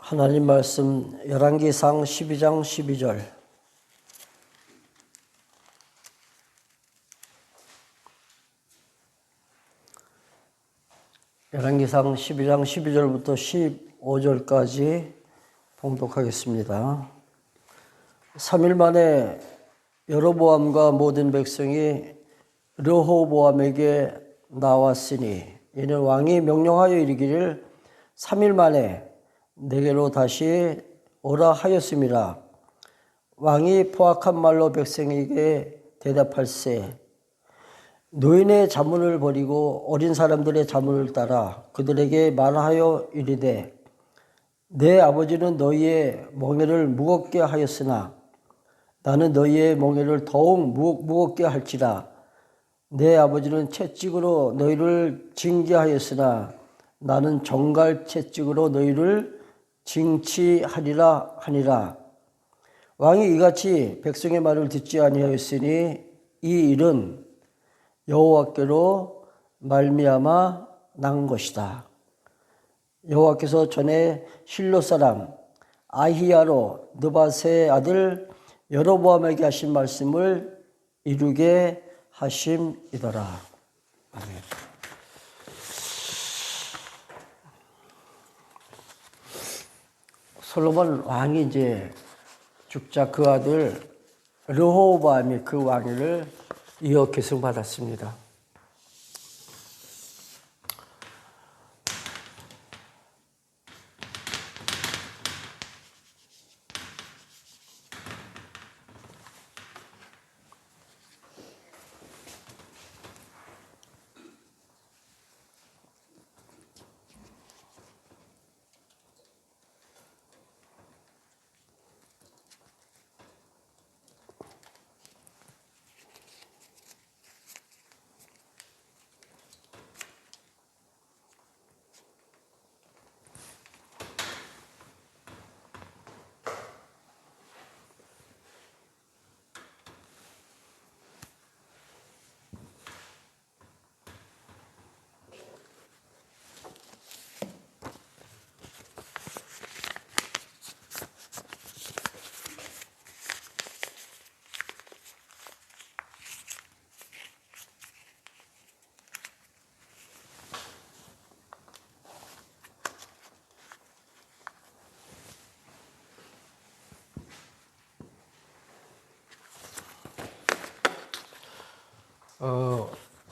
하나님 말씀 열왕기상 12장 12절. 열왕기상 12장 12절부터 15절까지 봉독하겠습니다. 3일 만에 여로보암과 모든 백성이 르호보암에게 나왔으니 이는 왕이 명령하여 이르기를 3일 만에 내게로 다시 오라 하였음이라. 왕이 포악한 말로 백성에게 대답할세 노인의 자문을 버리고 어린 사람들의 자문을 따라 그들에게 말하여 이르되 내 아버지는 너희의 멍에를 무겁게 하였으나 나는 너희의 멍에를 더욱 무겁게 할지라. 내 아버지는 채찍으로 너희를 징계하였으나 나는 정갈 채찍으로 너희를 징치하리라 하니라. 왕이 이같이 백성의 말을 듣지 아니하였으니 이 일은 여호와께로 말미암아 난 것이다. 여호와께서 전에 실로 사람 아히야로 느밧의 아들 여로보암에게 하신 말씀을 이루게 하심이더라. 아멘. 솔로몬 왕이 이제 죽자 그 아들 르호보암이 그 왕위를 이어 계승받았습니다.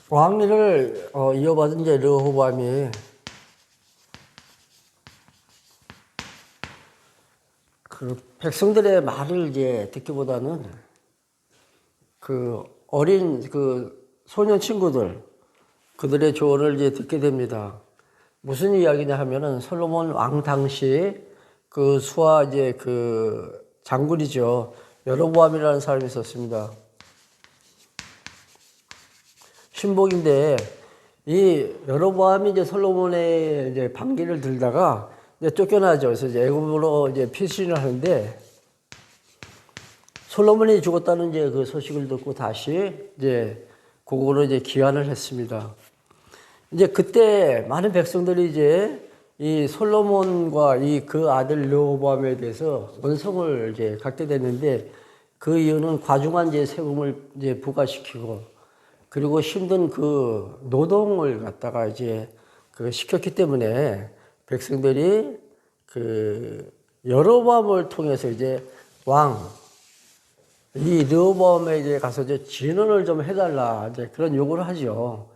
왕위를 이어받은 이제 르호보암이 그 백성들의 말을 이제 듣기보다는 그 어린 그 소년 친구들 그들의 조언을 이제 듣게 됩니다. 무슨 이야기냐 하면은 솔로몬 왕 당시 그 수하 이제 그 장군이죠. 여로보암이라는 사람이 있었습니다. 신복인데 이 여로보암이 이제 솔로몬의 이제 반기를 들다가 이제 쫓겨나죠. 그래서 이제 애굽으로 이제 피신을 하는데 솔로몬이 죽었다는 이제 그 소식을 듣고 다시 이제 고국으로 이제 귀환을 했습니다. 이제 그때 많은 백성들이 이제 이 솔로몬과 이 그 아들 르호보암에 대해서 원성을 이제 갖게 됐는데 그 이유는 과중한 이제 세금을 이제 부과시키고 그리고 힘든 그 노동을 갖다가 이제 그 시켰기 때문에 백성들이 그 여로보암을 통해서 이제 이 르호보암에게 가서 이제 진언을 좀 해달라 이제 그런 요구를 하죠.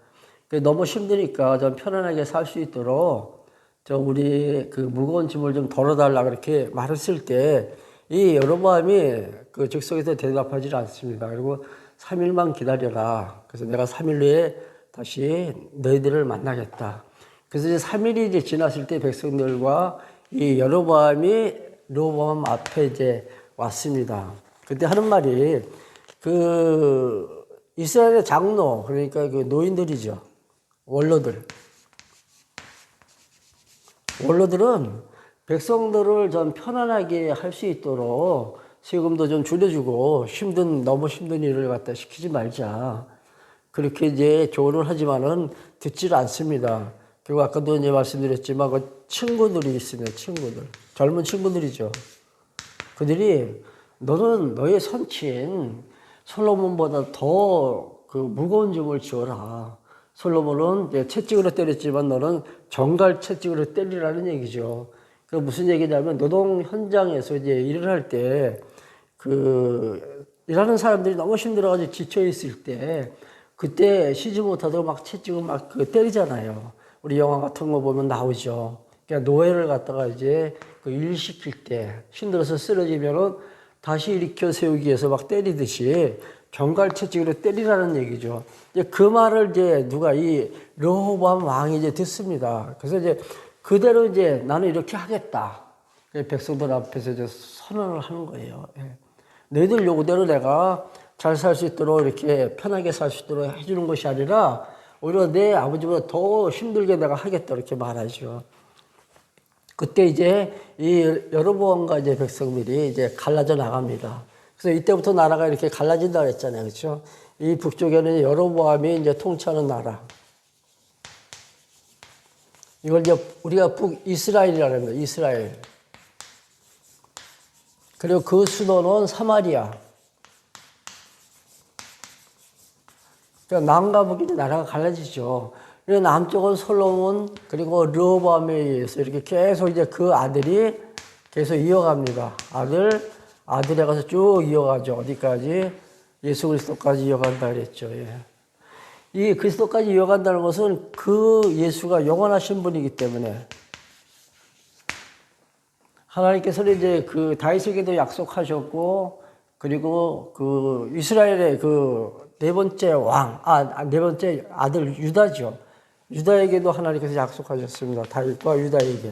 너무 힘드니까 좀 편안하게 살 수 있도록 좀 우리 그 무거운 짐을 좀 덜어달라 그렇게 말했을 때 이 여로보암이 그 즉석에서 대답하지 않습니다. 그리고 3일만 기다려라. 그래서 내가 3일 후에 다시 너희들을 만나겠다. 그래서 이제 3일이 이제 지났을 때 백성들과 이 여로보암이 르호보암 앞에 이제 왔습니다. 그때 하는 말이 그 이스라엘의 장로, 그러니까 그 노인들이죠. 원로들은 백성들을 좀 편안하게 할 수 있도록 세금도 좀 줄여주고 너무 힘든 일을 갖다 시키지 말자. 그렇게 이제 조언을 하지만은 듣질 않습니다. 그리고 아까도 이제 말씀드렸지만 그 친구들이 있습니다. 친구들. 젊은 친구들이죠. 그들이 너는 너의 선친 솔로몬보다 더 그 무거운 짐을 지어라. 솔로몬은 이제 채찍으로 때렸지만 너는 정갈 채찍으로 때리라는 얘기죠. 그 무슨 얘기냐면 노동 현장에서 이제 일을 할 때 그 일하는 사람들이 너무 힘들어가지고 지쳐 있을 때 그때 쉬지 못하다가 막 채찍을 막 그 때리잖아요. 우리 영화 같은 거 보면 나오죠. 그러니까 노예를 갖다가 이제 그 일 시킬 때 힘들어서 쓰러지면은 다시 일으켜 세우기 위해서 막 때리듯이 정갈 채찍으로 때리라는 얘기죠. 이제 그 말을 이제 누가 이 르호보암 왕이 이제 듣습니다. 그래서 이제 그대로 이제 나는 이렇게 하겠다. 백성들 앞에서 이제 선언을 하는 거예요. 너희들 요구대로 내가 잘 살 수 있도록 이렇게 편하게 살 수 있도록 해주는 것이 아니라 오히려 내 아버지보다 더 힘들게 내가 하겠다 이렇게 말하죠. 그때 이제 이 여로보암과 이제 백성들이 이제 갈라져 나갑니다. 그래서 이때부터 나라가 이렇게 갈라진다고 했잖아요. 그렇죠? 이 북쪽에는 여로보암이 이제 통치하는 나라. 이걸 이제 우리가 북이스라엘이라는 거예요. 이스라엘. 그리고 그 수도는 사마리아. 그러니까 남과 북이 나라가 갈라지죠. 그리고 남쪽은 솔로몬 그리고 르호보암에 의해서 이렇게 계속 이제 그 아들이 계속 이어갑니다. 아들에 가서 쭉 이어가죠. 어디까지? 예수 그리스도까지 이어간다 그랬죠. 예. 이 그리스도까지 이어간다는 것은 그 예수가 영원하신 분이기 때문에 하나님께서는 이제 그 다윗에게도 약속하셨고 그리고 그 이스라엘의 그 네 번째 네 번째 아들 유다죠. 유다에게도 하나님께서 약속하셨습니다. 다윗과 유다에게.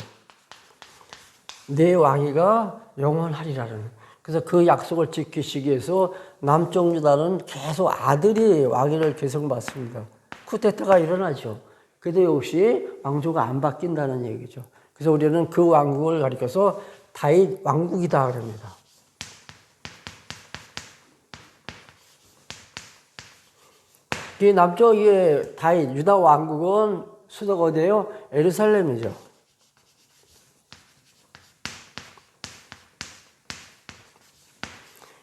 내 왕위가 영원하리라는. 그래서 그 약속을 지키시기 위해서 남쪽 유다는 계속 아들이 왕위를 계승받습니다. 쿠데타가 일어나죠. 그래도 역시 왕조가 안 바뀐다는 얘기죠. 그래서 우리는 그 왕국을 가리켜서 다윗 왕국이다 그럽니다. 이 남쪽의 다윗 유다 왕국은 수도가 어디예요? 예루살렘이죠.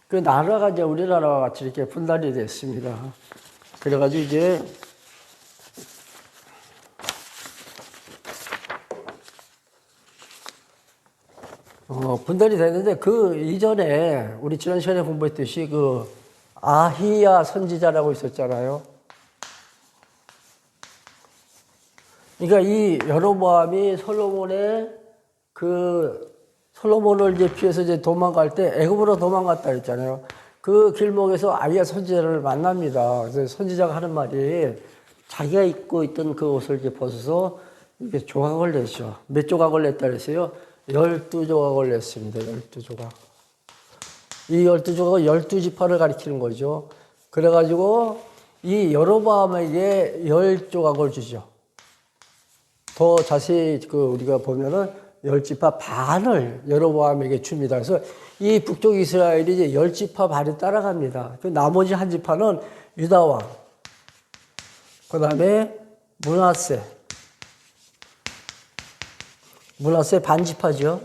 그 나라가 이제 우리나라와 같이 이렇게 분단이 됐습니다. 그래가지고 이제 분단이 됐는데 그 이전에 우리 지난 시간에 공부했듯이 그 아히야 선지자라고 있었잖아요. 그러니까 이 여로보암이 솔로몬을 이제 피해서 이제 도망갈 때 애굽으로 도망갔다 했잖아요. 그 길목에서 아히야 선지자를 만납니다. 그래서 선지자가 하는 말이 자기가 입고 있던 그 옷을 이제 벗어서 이렇게 조각을 냈죠. 몇 조각을 냈다 그랬어요? 12조각을 냈습니다. 12조각. 이 12조각은 12지파를 가리키는 거죠. 그래가지고 이 여로보암에게 10조각을 주죠. 더 자세히 우리가 보면은 10지파 반을 여로보암에게 줍니다. 그래서 이 북쪽 이스라엘이 이제 10지파 반이 따라갑니다. 그 나머지 한 지파는 유다왕, 그 다음에 므낫세 반지파죠.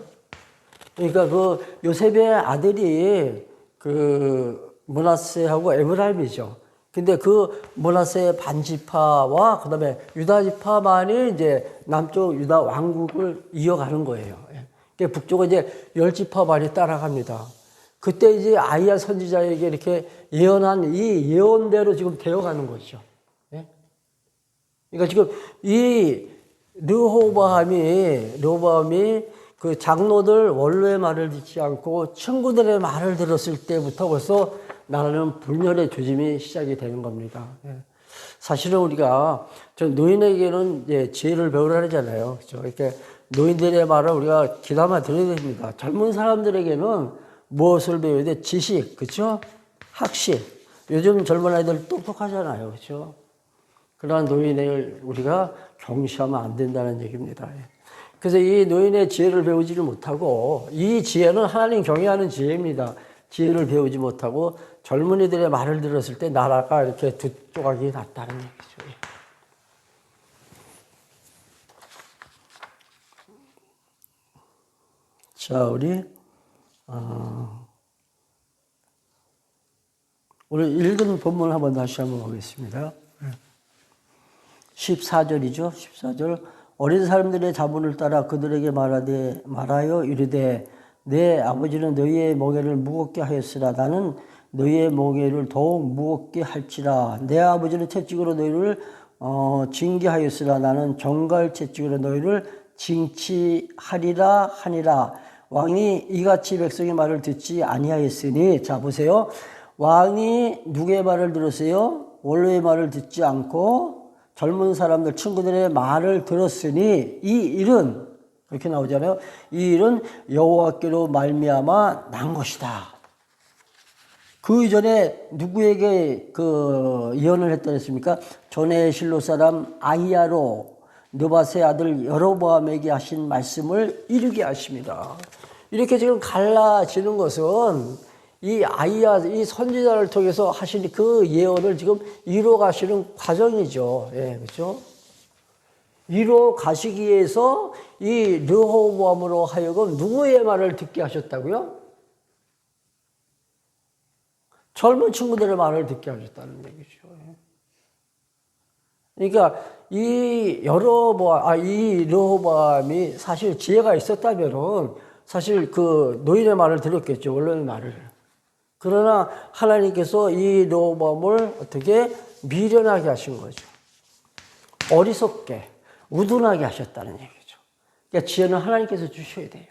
그러니까 그 요셉의 아들이 그 므낫세하고 에브라임이죠. 근데 그 므낫세의 반지파와 그 다음에 유다지파만이 이제 남쪽 유다 왕국을 이어가는 거예요. 그러니까 북쪽은 이제 10지파 반이 따라갑니다. 그때 이제 아히야 선지자에게 이렇게 예언한 이 예언대로 지금 되어가는 거죠. 그러니까 지금 이 르호보암이 그 장로들 원로의 말을 듣지 않고 친구들의 말을 들었을 때부터 벌써 나라는 분열의 조짐이 시작이 되는 겁니다. 사실은 우리가 노인에게는 이제 지혜를 배우라 하잖아요. 그렇죠? 이렇게 노인들의 말을 우리가 귀담아 들어야 됩니다. 젊은 사람들에게는 무엇을 배워야 돼? 지식, 그렇죠? 학식. 요즘 젊은 아이들 똑똑하잖아요, 그렇죠? 그러한 노인을 우리가 경시하면 안 된다는 얘기입니다. 그래서 이 노인의 지혜를 배우지를 못하고 이 지혜는 하나님 경외하는 지혜입니다. 지혜를 배우지 못하고 젊은이들의 말을 들었을 때 나라가 이렇게 두 조각이 났다는 얘기죠. 자, 우리 읽은 본문 한번 다시 한번 보겠습니다. 14절이죠. 14절. 어린 사람들의 자문을 따라 그들에게 말하여 이르되 내 아버지는 너희의 멍에를 무겁게 하였으나 나는 너희의 멍에를 더욱 무겁게 할지라. 내 아버지는 채찍으로 너희를 징계하였으나 나는 정갈 채찍으로 너희를 징치하리라 하니라. 왕이 이같이 백성의 말을 듣지 아니하였으니, 자 보세요. 왕이 누구의 말을 들었어요? 원로의 말을 듣지 않고 젊은 사람들, 친구들의 말을 들었으니 이 일은, 그렇게 나오잖아요. 이 일은 여호와께로 말미암아 난 것이다. 그 이전에 누구에게 그 예언을 했다 했습니까? 전에 실로 사람 아히야로 느밧의 아들 여로보암에게 하신 말씀을 이루게 하십니다. 이렇게 지금 갈라지는 것은 이 아히야, 이 선지자를 통해서 하신 그 예언을 지금 이루어 가시는 과정이죠. 예, 그렇죠? 이루어 가시기 위해서 이 르호보암으로 하여금 누구의 말을 듣게 하셨다고요? 젊은 친구들의 말을 듣게 하셨다는 얘기죠. 그러니까 이 르호보암이 사실 지혜가 있었다면은 사실 그 노인의 말을 들었겠죠. 원로의 말을. 그러나 하나님께서 이 르호보암을 어떻게 미련하게 하신 거죠. 어리석게, 우둔하게 하셨다는 얘기죠. 그러니까 지혜는 하나님께서 주셔야 돼요.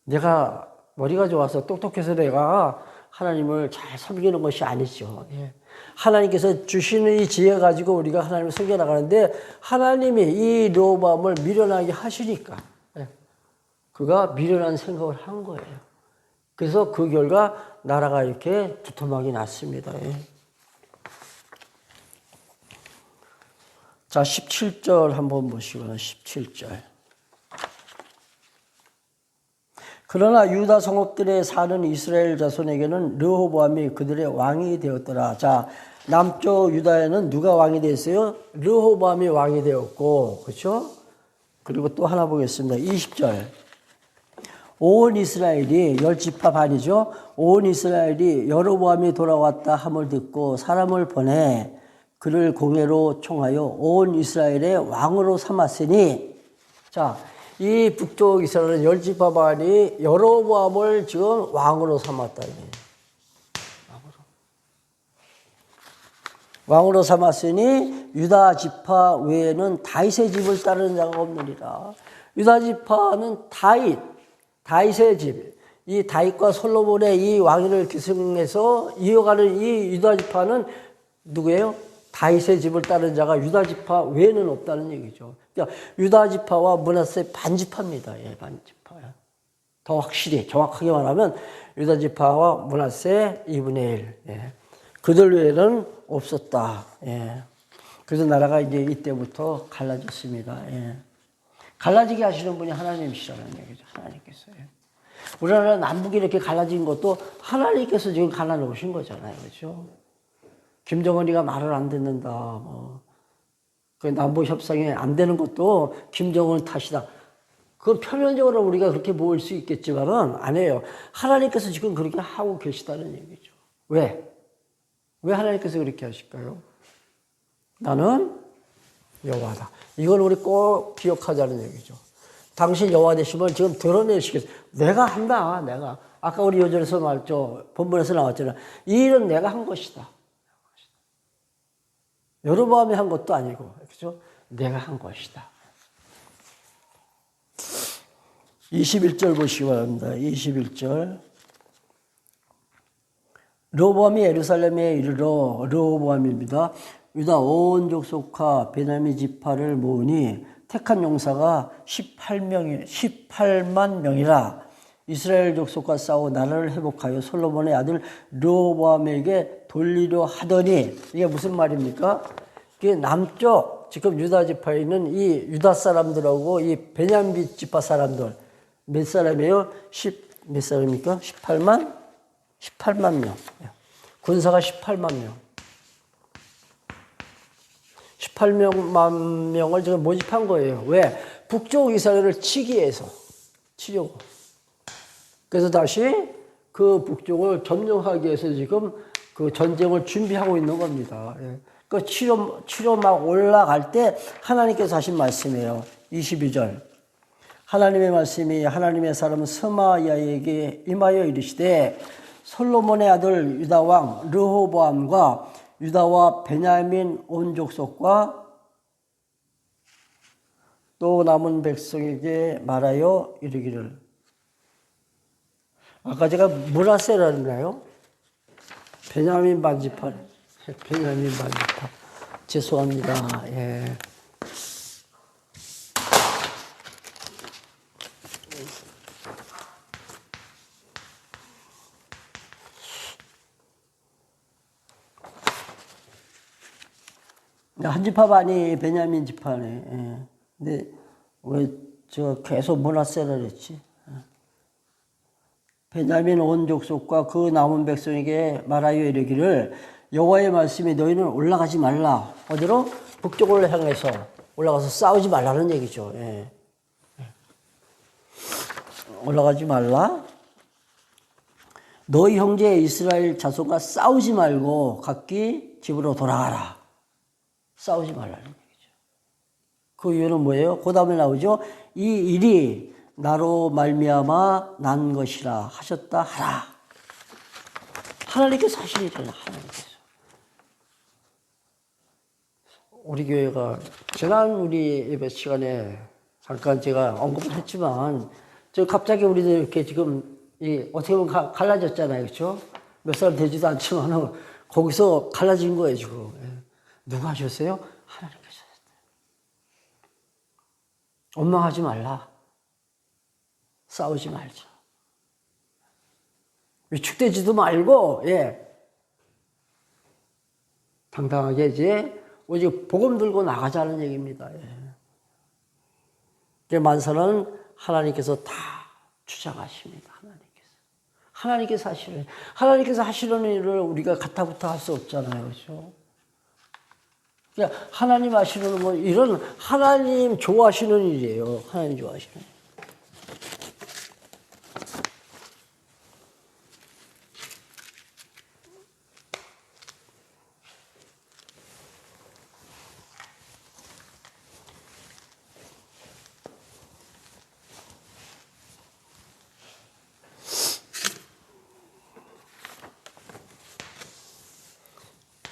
내가 머리가 좋아서 똑똑해서 내가 하나님을 잘 섬기는 것이 아니죠. 예. 하나님께서 주시는 이 지혜 가지고 우리가 하나님을 섬겨나가는데 하나님이 이 르호보암을 미련하게 하시니까 그가 미련한 생각을 한 거예요. 그래서 그 결과 나라가 이렇게 두툼하게 났습니다. 자, 17절 한번 보시고요. 17절. 그러나 유다 성읍들에 사는 이스라엘 자손에게는 르호보암이 그들의 왕이 되었더라. 자, 남쪽 유다에는 누가 왕이 됐어요? 르호보암이 왕이 되었고, 그렇죠? 그리고 또 하나 보겠습니다. 20절. 온 이스라엘이 10지파 반이죠. 온 이스라엘이 여로보암이 돌아왔다 함을 듣고 사람을 보내 그를 공회로 총하여 온 이스라엘의 왕으로 삼았으니, 자, 이 북쪽 이스라엘은 10지파 반이 여로보암을 지금 왕으로 삼았다. 왕으로 삼았으니 유다 지파 외에는 다윗의 집을 따르는 자가 없느니라. 유다 지파는 다윗의 집, 이 다윗과 솔로몬의 이 왕위를 계승해서 이어가는 이 유다 지파는 누구예요? 다윗의 집을 따르는 자가 유다 지파 외에는 없다는 얘기죠. 그러니까 유다 지파와 므낫세 반지파입니다. 예, 반지파. 더 확실히 정확하게 말하면 유다 지파와 므낫세 2분의 1. 예. 그들 외에는 없었다. 예. 그래서 나라가 이제 이때부터 갈라졌습니다. 예. 갈라지게 하시는 분이 하나님이시라는 얘기죠. 하나님께서. 우리나라 남북이 이렇게 갈라진 것도 하나님께서 지금 갈라놓으신 거잖아요. 그렇죠? 김정은이가 말을 안 듣는다. 그 남북 협상이 안 되는 것도 김정은 탓이다. 그건 표면적으로 우리가 그렇게 보일 수 있겠지만은 아니에요. 하나님께서 지금 그렇게 하고 계시다는 얘기죠. 왜? 왜 하나님께서 그렇게 하실까요? 나는 여호와다. 이걸 우리 꼭 기억하자는 얘기죠. 당신 여호와 되심을 지금 드러내시겠어요. 내가 한다. 내가. 아까 우리 요절에서 말했죠. 본문에서 나왔잖아요. 이 일은 내가 한 것이다. 여로보암이 한 것도 아니고, 그렇죠? 내가 한 것이다. 21절 보시기 바랍니다. 21절. 르호보암이 예루살렘에 이르러 르호보암입니다. 유다 온 족속과 베냐민 지파를 모으니 택한 용사가 18만 명이라. 이스라엘 족속과 싸워 나라를 회복하여 솔로몬의 아들 르호보암에게 돌리려 하더니, 이게 무슨 말입니까? 이게 남쪽 지금 유다 지파에 있는 이 유다 사람들하고 이 베냐민 지파 사람들 몇 사람이에요? 몇 사람입니까? 18만 명. 군사가 18만 명. 18만 명을 지금 모집한 거예요. 왜? 북쪽 이스라엘을 치기 위해서. 치려고. 그래서 다시 그 북쪽을 점령하기 위해서 지금 그 전쟁을 준비하고 있는 겁니다. 예. 그 치료 막 올라갈 때 하나님께서 하신 말씀이에요. 22절. 하나님의 말씀이 하나님의 사람 스마야에게 임하여 이르시되 솔로몬의 아들 유다왕 르호보암과 유다와 베냐민 온 족속과 또 남은 백성에게 말하여 이르기를. 아까 제가 므낫세라는가요? 베냐민 반지파. 베냐민 반지파. 죄송합니다. 예. 한 지파 반이 베냐민 지파네. 예. 근데 왜 저 계속 므낫세라 그랬지? 베냐민 온 족속과 그 남은 백성에게 말하여 이르기를 여호와의 말씀이 너희는 올라가지 말라. 어디로? 북쪽을 향해서 올라가서 싸우지 말라는 얘기죠. 예. 올라가지 말라. 너희 형제 이스라엘 자손과 싸우지 말고 각기 집으로 돌아가라. 싸우지 말라는 얘기죠. 그 이유는 뭐예요? 그 다음에 나오죠. 이 일이 나로 말미암아 난 것이라 하셨다 하라. 하나님께서 하신 일이잖아요. 하나님께서. 우리 교회가 지난 우리 예배 시간에 잠깐 제가 언급을 했지만 저 갑자기 우리들 이렇게 지금 어떻게 보면 갈라졌잖아요. 그렇죠? 몇 살 되지도 않지만 거기서 갈라진 거예요. 지금. 누가 하셨어요? 하나님께서 하셨어요. 원망하지 말라. 싸우지 말자. 위축되지도 말고, 당당하게 이제 오직 복음 들고 나가자는 얘기입니다. 만사는 하나님께서 다 주장하십니다. 하나님께서 하시는 일을 우리가 가타부타 할 수 없잖아요. 그렇죠? 그러니까 하나님 하시는 뭐 이런 하나님 좋아하시는 일이에요. 하나님 좋아하시는 일.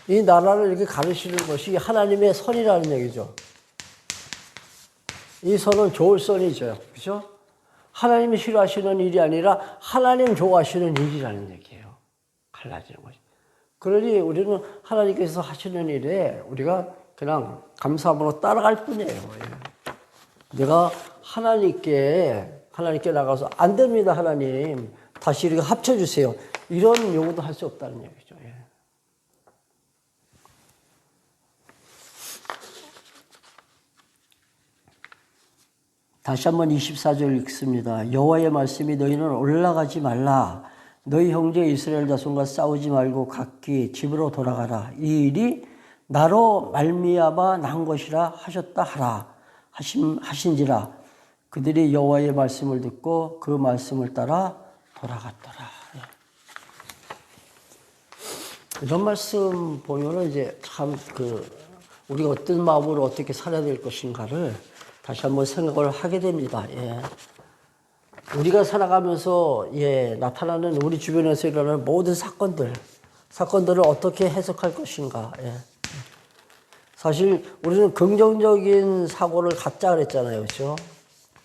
이 나라를 이렇게 가르치는 것이 하나님의 선이라는 얘기죠. 이 선은 좋을 선이죠. 그죠? 하나님이 싫어하시는 일이 아니라 하나님 좋아하시는 일이라는 얘기예요. 갈라지는 것이. 그러니 우리는 하나님께서 하시는 일에 우리가 그냥 감사함으로 따라갈 뿐이에요. 내가 하나님께 나가서 안 됩니다, 하나님. 다시 이렇게 합쳐주세요. 이런 요구도 할 수 없다는 얘기죠. 다시 한번 24절 읽습니다. 여호와의 말씀이 너희는 올라가지 말라. 너희 형제 이스라엘 자손과 싸우지 말고 각기 집으로 돌아가라. 이 일이 나로 말미암아 난 것이라 하셨다 하라. 하신지라. 그들이 여호와의 말씀을 듣고 그 말씀을 따라 돌아갔더라. 이런 말씀 보면은 이제 참 우리가 어떤 마음으로 어떻게 살아야 될 것인가를 다시 한번 생각을 하게 됩니다. 우리가 살아가면서 나타나는 우리 주변에서 일어나는 모든 사건들을 어떻게 해석할 것인가. 사실 우리는 긍정적인 사고를 갖자 그랬잖아요. 그렇죠?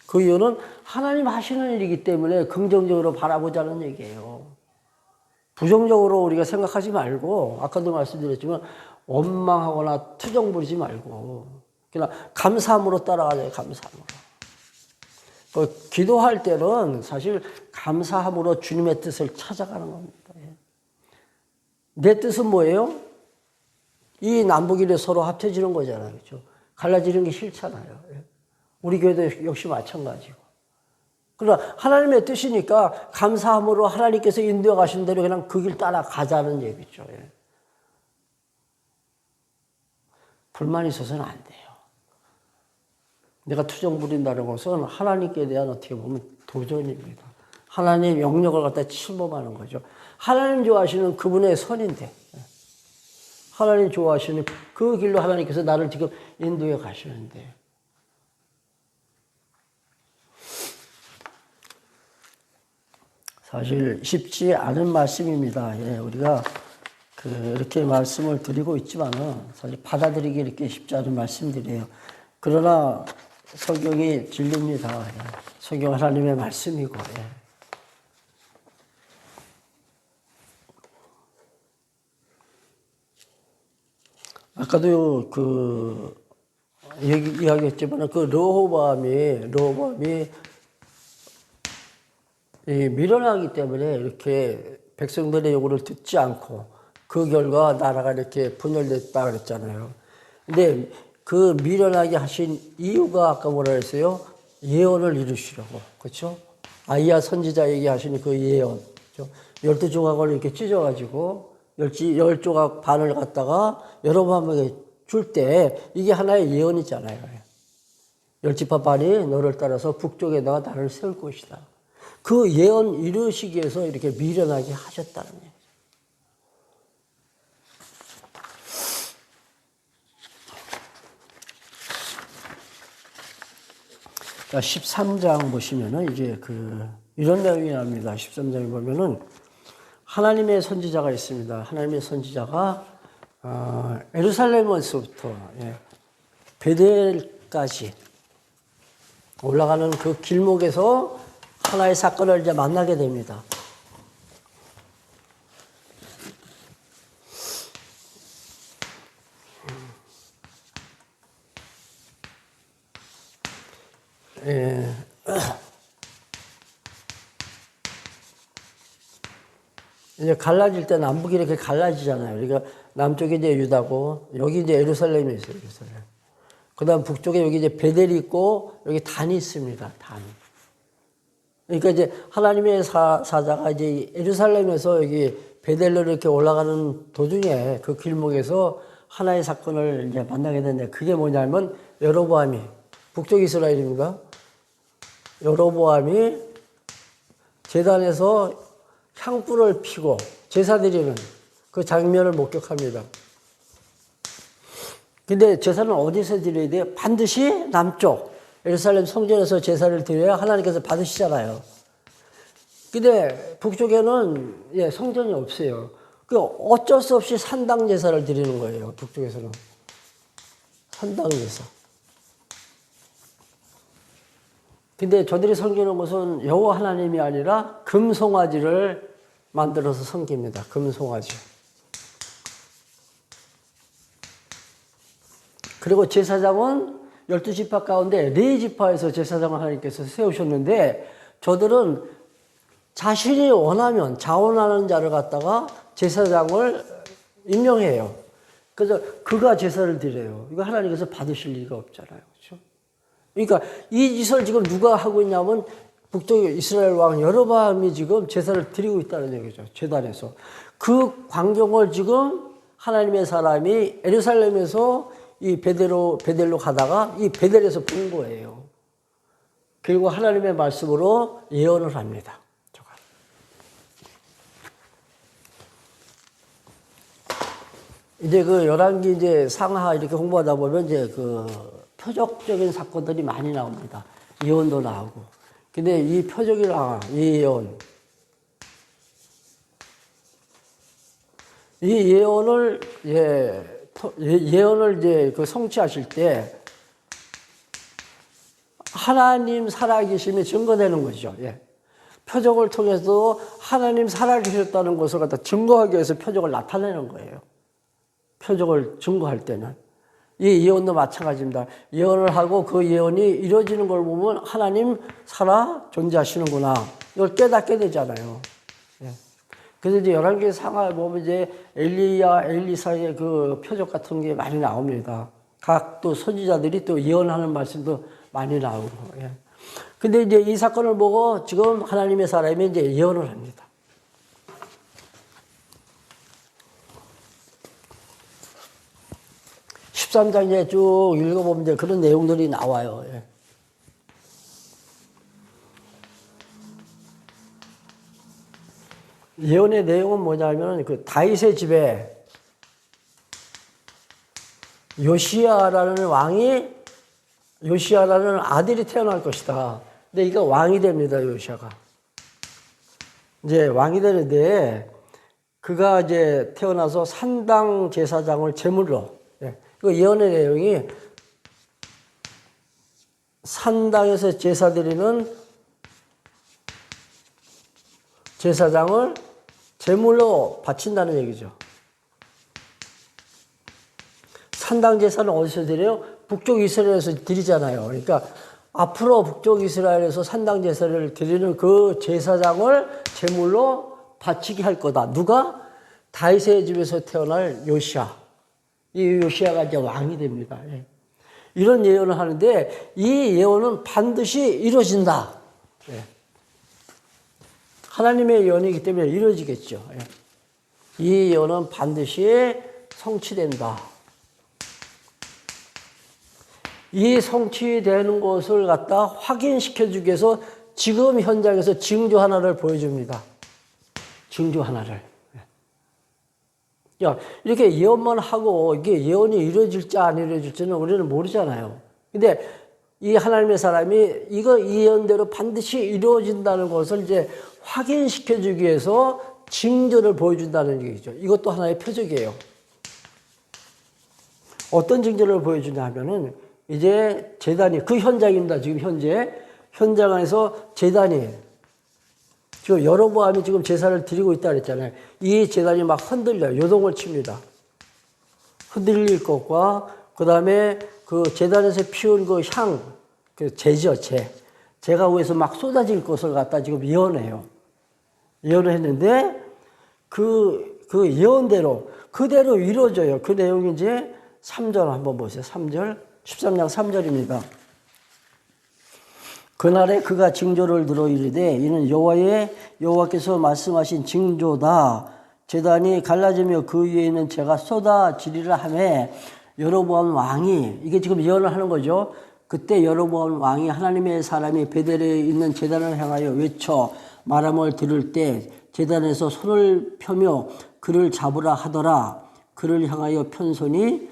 그 이유는 하나님 하시는 일이기 때문에 긍정적으로 바라보자는 얘기예요. 부정적으로 우리가 생각하지 말고 아까도 말씀드렸지만 원망하거나 투정 부리지 말고 그냥 감사함으로 따라가자. 감사함으로. 기도할 때는 사실 감사함으로 주님의 뜻을 찾아가는 겁니다. 내 뜻은 뭐예요? 이 남북일이 서로 합쳐지는 거잖아요. 그렇죠? 갈라지는 게 싫잖아요. 우리 교회도 역시 마찬가지고. 그러나 하나님의 뜻이니까 감사함으로 하나님께서 인도해 가신 대로 그냥 그 길 따라가자는 얘기죠. 불만이 있어서는 안 돼요. 내가 투정 부린다는 것은 하나님께 대한 어떻게 보면 도전입니다. 하나님 영역을 갖다 침범하는 거죠. 하나님 좋아하시는 그분의 선인데, 하나님 좋아하시는 그 길로 하나님께서 나를 지금 인도해 가시는데, 사실 쉽지 않은 말씀입니다. 예, 우리가 이렇게 말씀을 드리고 있지만은 사실 받아들이기 이렇게 쉽지 않은 말씀들이에요. 그러나 성경이 진리입니다. 예. 성경 하나님의 말씀이고. 예. 아까도 이야기했지만 르호보암이 미련하기 때문에 이렇게 백성들의 요구를 듣지 않고 그 결과 나라가 이렇게 분열됐다 그랬잖아요. 근데 그 미련하게 하신 이유가 아까 뭐라 그랬어요? 예언을 이루시려고. 그렇죠? 아이야 선지자에게 하신 그 예언. 그렇죠? 12조각을 이렇게 찢어가지고 10조각 반을 갖다가 여로보암에게 줄 때 이게 하나의 예언이잖아요. 10지파 반이 너를 따라서 북쪽에다가 나를 세울 것이다. 그 예언 이루시기 위해서 이렇게 미련하게 하셨다는 얘기죠. 자, 13장 보시면은 이제 이런 내용이 나옵니다. 13장에 보면은 하나님의 선지자가 있습니다. 하나님의 선지자가 예루살렘에서부터 베델까지 올라가는 그 길목에서 하나의 사건을 이제 만나게 됩니다. 이제 갈라질 때 남북이 이렇게 갈라지잖아요. 그러니까 남쪽에 이제 유다고, 여기 이제 예루살렘이 있어요, 예루살렘. 그 다음 북쪽에 여기 이제 베델이 있고, 여기 단이 있습니다, 단. 그러니까 이제 하나님의 사자가 이제 예루살렘에서 여기 베델로 이렇게 올라가는 도중에 그 길목에서 하나의 사건을 이제 만나게 되는데, 그게 뭐냐면, 여로보암이, 북쪽 이스라엘입니다. 여로보암이 제단에서 향불을 피고 제사 드리는 그 장면을 목격합니다. 근데 제사는 어디서 드려야 돼요? 반드시 남쪽 예루살렘 성전에서 제사를 드려야 하나님께서 받으시잖아요. 근데 북쪽에는 성전이 없어요. 그 어쩔 수 없이 산당 제사를 드리는 거예요. 북쪽에서는 산당 제사. 근데 저들이 섬기는 것은 여호와 하나님이 아니라 금송아지를 만들어서 섬깁니다. 금송아지. 그리고 제사장은 12지파 가운데 4지파에서 제사장을 하나님께서 세우셨는데, 저들은 자신이 원하면 자원하는 자를 갖다가 제사장을 임명해요. 그래서 그가 제사를 드려요. 이거 하나님께서 받으실 리가 없잖아요. 그렇죠? 그러니까 이 짓을 지금 누가 하고 있냐면 북쪽 이스라엘 왕 여로보암이 지금 제사를 드리고 있다는 얘기죠. 제단에서. 그 광경을 지금 하나님의 사람이 예루살렘에서 이 베델로 가다가 이 베델에서 본 거예요. 그리고 하나님의 말씀으로 예언을 합니다. 이제 열왕기 이제 상하 이렇게 공부하다 보면 이제 표적적인 사건들이 많이 나옵니다. 예언도 나오고. 근데 이 표적이랑 이 예언을 이제 성취하실 때 하나님 살아계심이 증거되는 거죠. 표적을 통해서 하나님 살아계셨다는 것을 갖다 증거하기 위해서 표적을 나타내는 거예요. 표적을 증거할 때는. 이 예언도 마찬가지입니다. 예언을 하고 그 예언이 이루어지는 걸 보면 하나님 살아 존재하시는구나. 이걸 깨닫게 되잖아요. 그래서 이제 열왕기 상하에 보면 이제 엘리야, 엘리사의 그 표적 같은 게 많이 나옵니다. 각 또 선지자들이 또 예언하는 말씀도 많이 나오고. 근데 이제 이 사건을 보고 지금 하나님의 사람이 이제 예언을 합니다. 13장에 쭉 읽어보면 이제 그런 내용들이 나와요. 예언의 내용은 뭐냐면 그 다윗의 집에 요시야라는 아들이 태어날 것이다. 근데 이거 왕이 됩니다, 요시야가. 이제 왕이 되는데 그가 이제 태어나서 산당 제사장을 제물로, 그 예언의 내용이 산당에서 제사 드리는 제사장을 제물로 바친다는 얘기죠. 산당 제사는 어디서 드려요? 북쪽 이스라엘에서 드리잖아요. 그러니까 앞으로 북쪽 이스라엘에서 산당 제사를 드리는 그 제사장을 제물로 바치게 할 거다. 누가? 다윗의 집에서 태어날 요시야. 이 요시야가 이제 왕이 됩니다. 이런 예언을 하는데 이 예언은 반드시 이루어진다. 하나님의 예언이기 때문에 이루어지겠죠. 이 예언은 반드시 성취된다. 이 성취되는 것을 갖다 확인시켜주기 위해서 지금 현장에서 징조 하나를 보여줍니다. 징조 하나를. 야, 이렇게 예언만 하고 이게 예언이 이루어질지 안 이루어질지는 우리는 모르잖아요. 근데 이 하나님의 사람이 이 예언대로 반드시 이루어진다는 것을 이제 확인시켜주기 위해서 징조를 보여준다는 얘기죠. 이것도 하나의 표적이에요. 어떤 징조를 보여주냐 하면은 이제 제단이, 그 현장입니다. 지금 현장 안에서 제단이, 지금 여로보암이 지금 제사를 드리고 있다 그랬잖아요. 이 제단이 막 흔들려요. 요동을 칩니다. 흔들릴 것과, 그 다음에 그 제단에서 피운 그 향, 그 재죠, 재가 위에서 막 쏟아질 것을 갖다 지금 예언해요. 예언을 했는데, 그 예언대로, 그대로 이루어져요. 그 내용이 이제 3절 한번 보세요. 3절. 13장 3절입니다. 그날에 그가 징조를 들어 이르되 이는 여호와께서 말씀하신 징조다. 제단이 갈라지며 그 위에 있는 재가 쏟아지리라 하매 여로보암 왕이, 이게 지금 예언을 하는 거죠. 그때 여로보암 왕이 하나님의 사람이 베델에 있는 제단을 향하여 외쳐 말함을 들을 때 제단에서 손을 펴며 그를 잡으라 하더라. 그를 향하여 편손이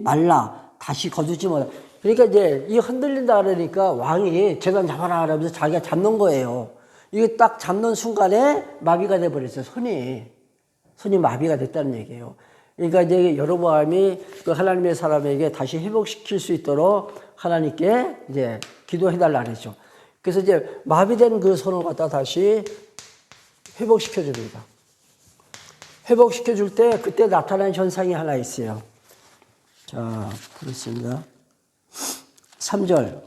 말라 다시 거두지 못하. 그러니까 이제 이 흔들린다 그러니까 왕이 제단 잡아라 하면서 자기가 잡는 거예요. 이게 딱 잡는 순간에 마비가 돼버렸어요. 손이 마비가 됐다는 얘기예요. 그러니까 이제 여로보암이 그 하나님의 사람에게 다시 회복시킬 수 있도록 하나님께 이제 기도해달라 그랬죠. 그래서 이제 마비된 그 손을 갖다 다시 회복시켜 줍니다. 회복시켜 줄 때 그때 나타나는 현상이 하나 있어요. 자, 그렇습니다. 3절.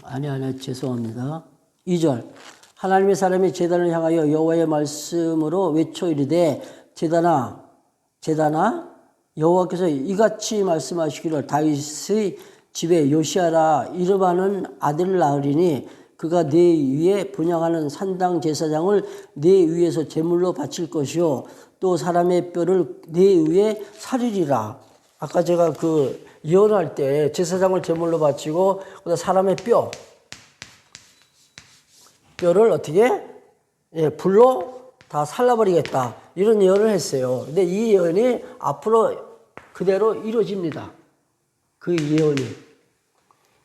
아니, 죄송합니다. 2절. 하나님의 사람이 제단을 향하여 여호와의 말씀으로 외쳐 이르되 제단아 여호와께서 이같이 말씀하시기를 다윗의 집에 요시야라 이름하는 아들을 낳으리니 그가 네 위에 분향하는 산당 제사장을 네 위에서 제물로 바칠 것이요 또 사람의 뼈를 네 위에 살리리라. 아까 제가 그 예언할 때 제사장을 제물로 바치고 그다음 사람의 뼈를 어떻게 불로 다 살라버리겠다 이런 예언을 했어요. 근데 이 예언이 앞으로 그대로 이루어집니다. 그 예언이.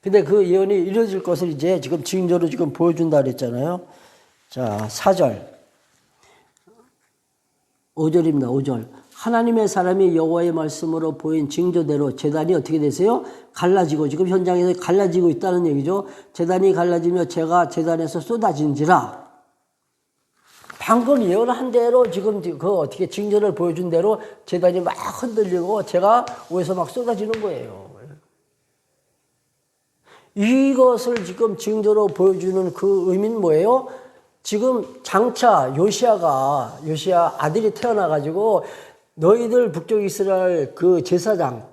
근데 그 예언이 이루어질 것을 이제 지금 징조로 지금 보여준다 그랬잖아요. 자, 4절. 5절입니다. 5절. 하나님의 사람이 여호와의 말씀으로 보인 징조대로 제단이 어떻게 되세요? 갈라지고, 지금 현장에서 갈라지고 있다는 얘기죠. 제단이 갈라지며 재가 제단에서 쏟아진지라. 방금 예언한 대로 지금 그 어떻게 징조를 보여준 대로 제단이 막 흔들리고 재가 위에서 막 쏟아지는 거예요. 이것을 지금 징조로 보여주는 그 의미는 뭐예요? 지금 장차 요시야 아들이 태어나가지고 너희들 북쪽 이스라엘 그 제사장,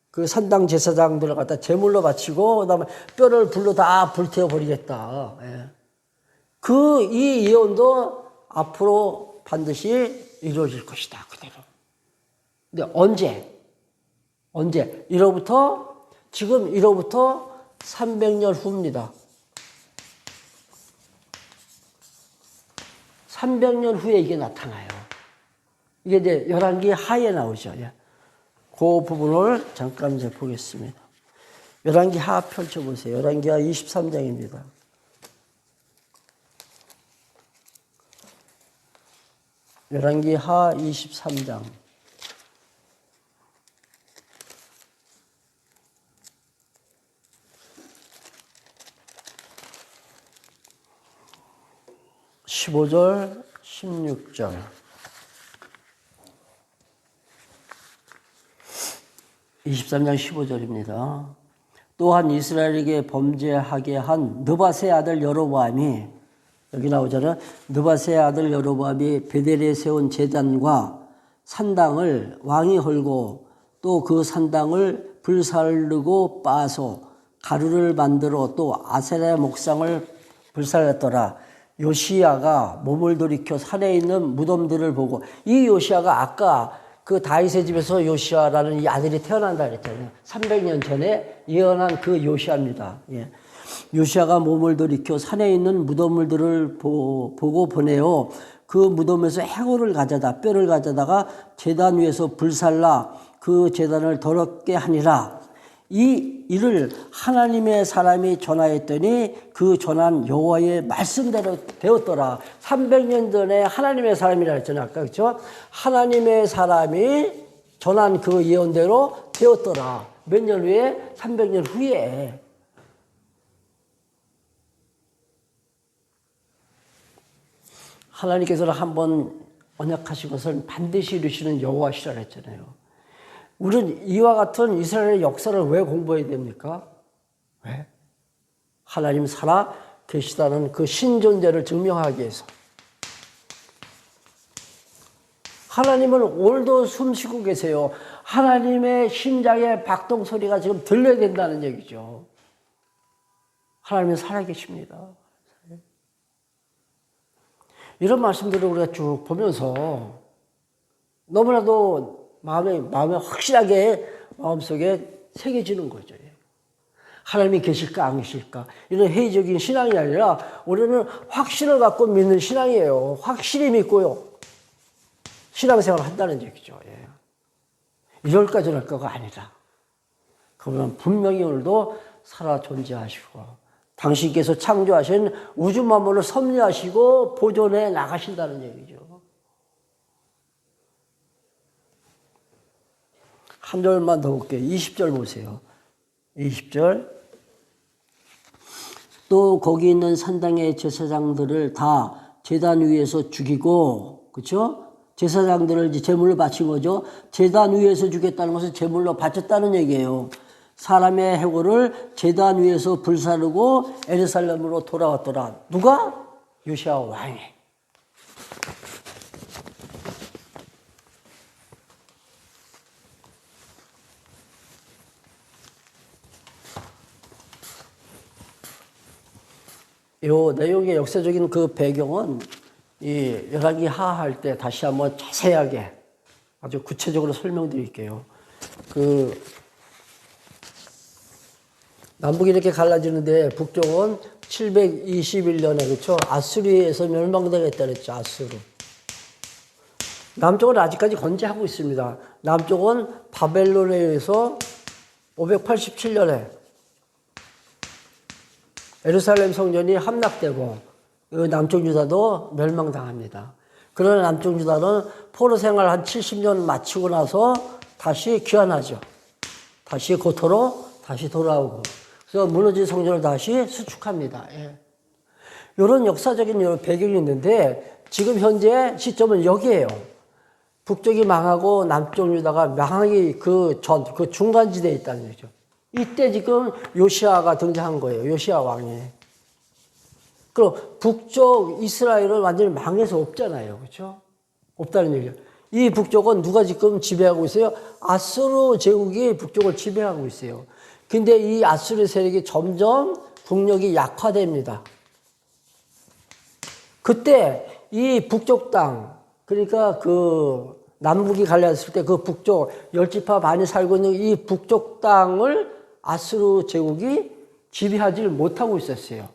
그 산당 제사장들을 갖다 제물로 바치고 그다음에 뼈를 불로 다 불태워 버리겠다. 이 예언도 앞으로 반드시 이루어질 것이다. 그대로. 근데 언제? 이로부터 300년 후입니다. 300년 후에 이게 나타나요. 이게 이제 열왕기 하에 나오죠. 그 부분을 잠깐 이제 보겠습니다. 열왕기 하 펼쳐보세요. 열왕기 하 23장입니다. 열왕기 하 23장. (15절) (16절) (23장) (15절입니다) 또한 이스라엘에게 범죄하게 한 느밧의 아들 여로보암이, 여기 나오잖아요. 느밧의 아들 여로보암이 베델에 세운 제단과 산당을 왕이 헐고 또 그 산당을 불살르고 빠서 가루를 만들어 또 아세라 목상을 불살랐더라. 요시야가 몸을 돌이켜 산에 있는 무덤들을 보고, 이 요시야가 아까 그 다윗의 집에서 요시야라는 이 아들이 태어난다 그랬잖아요. 300년 전에 예언한 그 요시야입니다. 요시야가 몸을 돌이켜 산에 있는 무덤들을 보고 보내어 그 무덤에서 해골을 가져다 뼈를 가져다가 제단 위에서 불살라 그 제단을 더럽게 하니라. 이 일을 하나님의 사람이 전하였더니 그 전한 여호와의 말씀대로 되었더라. 300년 전에 하나님의 사람이라 했잖아요. 아까 그렇죠? 하나님의 사람이 전한 그 예언대로 되었더라. 몇 년 후에? 300년 후에. 하나님께서는 한번 언약하신 것을 반드시 이루시는 여호와시라 했잖아요. 우리는 이와 같은 이스라엘의 역사를 왜 공부해야 됩니까? 왜? 하나님 살아 계시다는 그 신존재를 증명하기 위해서. 하나님은 오늘도 숨쉬고 계세요. 하나님의 심장의 박동 소리가 지금 들려야 된다는 얘기죠. 하나님은 살아계십니다. 이런 말씀들을 우리가 쭉 보면서 너무나도 마음에 확실하게 마음속에 새겨지는 거죠. 하나님이 계실까 안 계실까, 이런 회의적인 신앙이 아니라 우리는 확신을 갖고 믿는 신앙이에요. 확실히 믿고요 신앙생활을 한다는 얘기죠. 이럴까 저럴까가 아니라 그분은 분명히 오늘도 살아 존재하시고 당신께서 창조하신 우주 만물을 섭리하시고 보존해 나가신다는 얘기죠. 한 절만 더 볼게요. 20절 보세요. 20절. 또 거기 있는 산당의 제사장들을 다 제단 위에서 죽이고, 그렇죠? 제사장들을 이제 제물로 바친 거죠. 제단 위에서 죽였다는 것은 제물로 바쳤다는 얘기예요. 사람의 해골을 제단 위에서 불사르고 예루살렘으로 돌아왔더라. 누가? 요시야 왕이. 이 내용의 역사적인 그 배경은 이 열왕기 하할 때 다시 한번 자세하게 아주 구체적으로 설명드릴게요. 그 남북이 이렇게 갈라지는데 북쪽은 721년에 그렇죠? 아수리에서 멸망당했다 그랬죠. 아수르. 남쪽은 아직까지 건재하고 있습니다. 남쪽은 바벨론에 의해서 587년에 예루살렘 성전이 함락되고 남쪽 유다도 멸망당합니다. 그러나 남쪽 유다는 포로 생활 한 70년 마치고 나서 다시 귀환하죠. 다시 고토로 다시 돌아오고, 그래서 무너진 성전을 다시 수축합니다. 이런 역사적인 여러 배경이 있는데 지금 현재 시점은 여기에요. 북쪽이 망하고 남쪽 유다가 망하기 그 중간지대에 있다는 얘기죠. 이때 지금 요시야가 등장한 거예요. 요시야 왕이. 그럼 북쪽 이스라엘은 완전히 망해서 없잖아요. 그렇죠? 없다는 얘기죠. 이 북쪽은 누가 지금 지배하고 있어요? 아수르 제국이 북쪽을 지배하고 있어요. 근데 이 아수르 세력이 점점 국력이 약화됩니다. 그때 이 북쪽 땅, 그러니까 그 남북이 갈렸을 때 그 북쪽 10지파 반이 살고 있는 이 북쪽 땅을 아수르 제국이 지배하지 못하고 있었어요.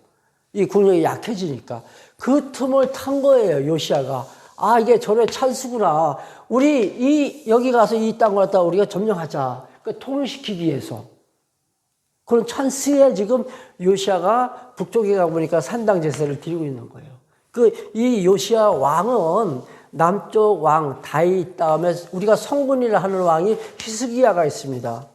이 국력이 약해지니까. 그 틈을 탄 거예요, 요시아가. 아, 이게 저의 찬스구나. 우리 여기 가서 이 땅을 갖다가 우리가 점령하자. 통일시키기 위해서. 그런 찬스에 지금 요시아가 북쪽에 가보니까 산당 제사를 드리고 있는 거예요. 이 요시아 왕은 남쪽 왕 다윗 다음에 우리가 성군이라 하는 왕이 히스기야가 있습니다.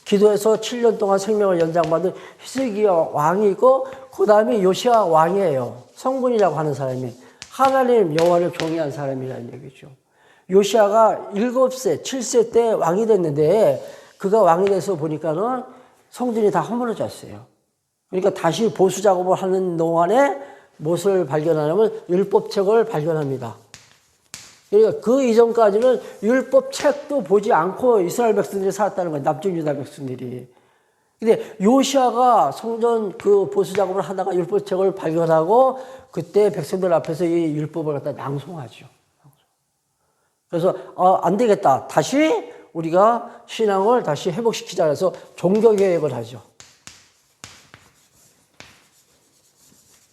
기도해서 7년 동안 생명을 연장받은 히스기야 왕이고 그 다음에 요시아 왕이에요. 성군이라고 하는 사람이 하나님 여호와를 경외한 사람이라는 얘기죠. 요시아가 7세, 7세 때 왕이 됐는데 그가 왕이 돼서 보니까는 성전이 다 허물어졌어요. 그러니까 다시 보수 작업을 하는 동안에 무엇을 발견하냐면 율법책을 발견합니다. 그러니까 그 이전까지는 율법책도 보지 않고 이스라엘 백성들이 살았다는 거예요. 남쪽 유다 백성들이. 근데 요시아가 성전 그 보수 작업을 하다가 율법책을 발견하고 그때 백성들 앞에서 이 율법을 갖다 낭송하죠. 그래서 안 되겠다. 다시 우리가 신앙을 다시 회복시키자 해서 종교개혁을 하죠.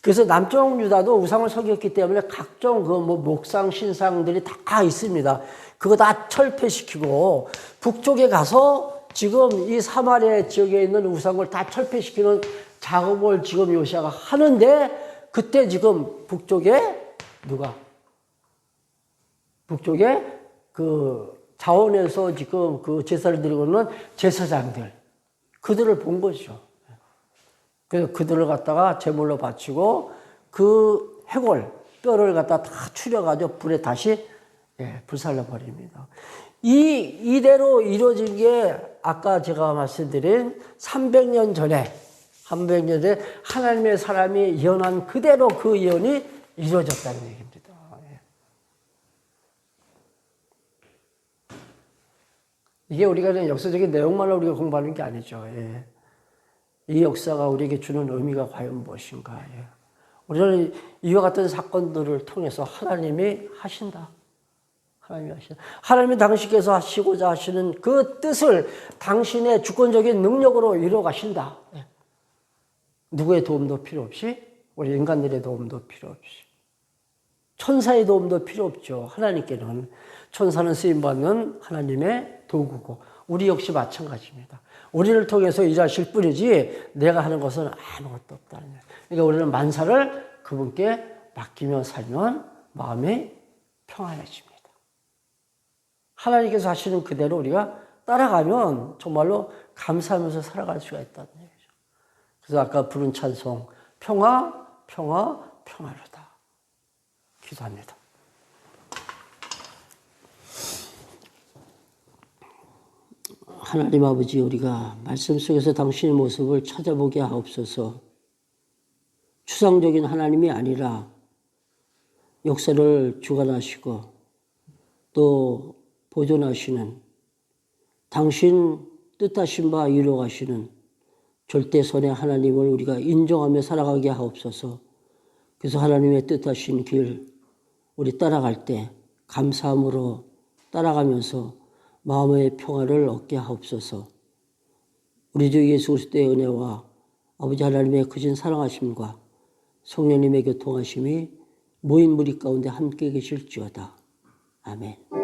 그래서 남쪽 유다도 우상을 섬겼기 때문에 각종 목상, 신상들이 다 있습니다. 그거 다 철폐시키고 북쪽에 가서 지금 이 사마리아 지역에 있는 우상을 다 철폐시키는 작업을 지금 요시아가 하는데 그때 지금 북쪽에 북쪽에 자원에서 지금 그 제사를 드리고 있는 제사장들 그들을 본 거죠. 그래서 그들을 갖다가 제물로 바치고 그 해골 뼈를 갖다 다 추려가지고 불에 다시 불살라 버립니다. 이대로 이루어진 게 아까 제가 말씀드린 300년 전에 하나님의 사람이 예언한 그대로 그 예언이 이루어졌다는 얘기입니다. 이게 우리가 그냥 역사적인 내용만을 우리가 공부하는 게 아니죠. 이 역사가 우리에게 주는 의미가 과연 무엇인가. 우리는 이와 같은 사건들을 통해서 하나님이 하신다. 하나님이 당신께서 하시고자 하시는 그 뜻을 당신의 주권적인 능력으로 이루어 가신다. 누구의 도움도 필요 없이, 우리 인간들의 도움도 필요 없이, 천사의 도움도 필요 없죠. 하나님께는 천사는 쓰임받는 하나님의 도구고 우리 역시 마찬가지입니다. 우리를 통해서 일하실 뿐이지 내가 하는 것은 아무것도 없다는 거예요. 그러니까 우리는 만사를 그분께 맡기며 살면 마음이 평안해집니다. 하나님께서 하시는 그대로 우리가 따라가면 정말로 감사하면서 살아갈 수가 있다는 얘기죠. 그래서 아까 부른 찬송 평화, 평화, 평화로다. 기도합니다. 하나님 아버지, 우리가 말씀 속에서 당신의 모습을 찾아보게 하옵소서. 추상적인 하나님이 아니라 역사를 주관하시고 또 보존하시는 당신 뜻하신 바 이루어가시는 절대선의 하나님을 우리가 인정하며 살아가게 하옵소서. 그래서 하나님의 뜻하신 길 우리 따라갈 때 감사함으로 따라가면서 마음의 평화를 얻게 하옵소서. 우리 주 예수 그리스도의 은혜와 아버지 하나님의 크신 사랑하심과 성령님의 교통하심이 모인 무리 가운데 함께 계실지어다. 아멘.